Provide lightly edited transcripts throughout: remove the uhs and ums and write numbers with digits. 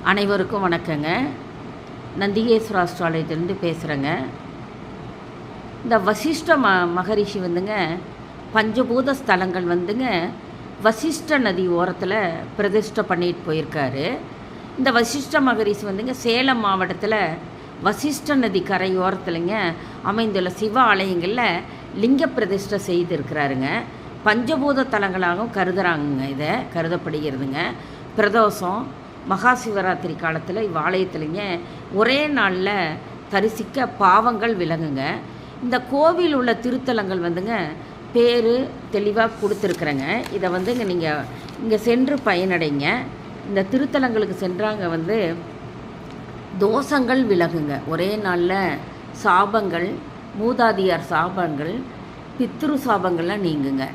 அனைவருக்கும் வணக்கங்க. நந்திகேஸ்வர ஆஸ்ட்ராலயத்திலேருந்து பேசுகிறேங்க. இந்த வசிஷ்ட மகரிஷி வந்துங்க பஞ்சபூத ஸ்தலங்கள் வந்துங்க வசிஷ்ட நதி ஓரத்தில் பிரதிஷ்டை பண்ணிட்டு போயிருக்காரு. இந்த வசிஷ்ட மகரிஷி வந்துங்க சேலம் மாவட்டத்தில் வசிஷ்ட நதி கரை ஓரத்துலங்க அமைந்துள்ள சிவ ஆலயங்களில் லிங்க பிரதிஷ்டை செய்திருக்கிறாருங்க. பஞ்சபூத தலங்களாகவும் கருதுகிறாங்க. இதை கருதப்படுகிறதுங்க. பிரதோஷம் மகா சிவராத்திரி காலத்தில் இவ்வாலயத்துலேங்க ஒரே நாளில் தரிசிக்க பாவங்கள் விலகுங்க. இந்த கோவில் உள்ள திருத்தலங்கள் வந்துங்க பேர் தெளிவாக கொடுத்துருக்குறேங்க. இதை வந்துங்க நீங்கள் இங்கே சென்று பயனடைங்க. இந்த திருத்தலங்களுக்கு சென்றாங்க வந்து தோஷங்கள் விலகுங்க. ஒரே நாளில் சாபங்கள், மூதாதியார் சாபங்கள், பித்ரு சாபங்கள்லாம் நீங்குங்க.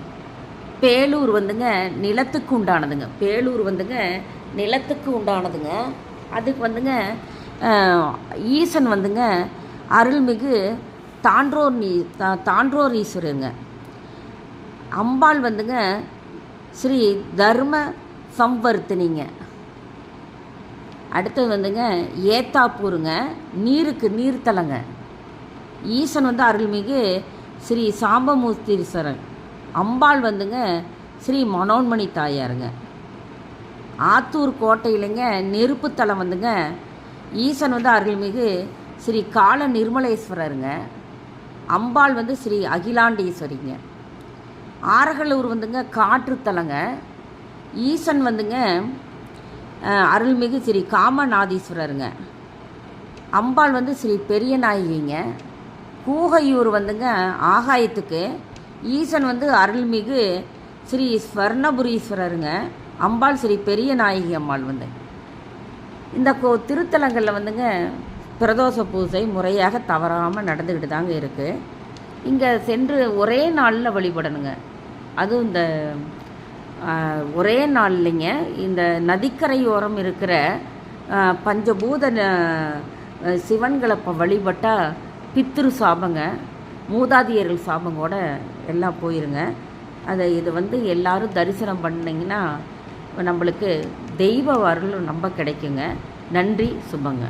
பேலூர் வந்துங்க நிலத்துக்கு உண்டானதுங்க. பேலூர் வந்துங்க நிலத்துக்கு உண்டானதுங்க. அதுக்கு வந்துங்க ஈசன் வந்துங்க அருள்மிகு தான்றோர் ஈஸ்வரருங்க. அம்பாள் வந்துங்க ஸ்ரீ தர்ம சம்வர்த்தினிங்க. அடுத்தது வந்துங்க ஏத்தாப்பூருங்க, நீர்த்தலங்க. ஈசன் வந்து அருள்மிகு ஸ்ரீ சாம்பமூர்த்தீஸ்வரன். அம்பாள் வந்துங்க ஸ்ரீ மனோன்மணி தாயாருங்க. ஆத்தூர் கோட்டையிலங்க நெருப்புத்தலம் வந்துங்க ஈசன் வந்து அருள்மிகு ஸ்ரீ கால நிர்மலேஸ்வரருங்க. அம்பாள் வந்து ஸ்ரீ அகிலாண்டீஸ்வரிங்க. ஆரகலூர் வந்துங்க காற்றுத்தலங்க. ஈசன் வந்துங்க அருள்மிகு ஸ்ரீ காமநாதீஸ்வரருங்க. அம்பாள் வந்து ஸ்ரீ பெரிய நாயகிங்க. கூகையூர் வந்துங்க ஆகாயத்துக்கு. ஈசன் வந்து அருள்மிகு ஸ்ரீ ஸ்வர்ணபுரீஸ்வரருங்க. அம்பாள் ஸ்ரீ பெரிய நாயகி அம்பாள் வந்து இந்த திருத்தலங்களில் வந்துங்க பிரதோஷ பூஜை முறையாக தவறாமல் நடந்துக்கிட்டு தாங்க இருக்குது. இங்கே சென்று ஒரே நாளில் வழிபடணுங்க. அதுவும் இந்த ஒரே நாள்லைங்க இந்த நதிக்கரையோரம் இருக்கிற பஞ்சபூத சிவன்களை வழிபட்டால் பித்ரு சாபங்க, மூதாதியர்கள் சாபங்கூட எல்லாம் போயிருங்க. இது வந்து எல்லோரும் தரிசனம் பண்ணிங்கன்னா நம்மளுக்கு தெய்வ அருள் ரொம்ப கிடைக்குங்க. நன்றி, சுபங்க.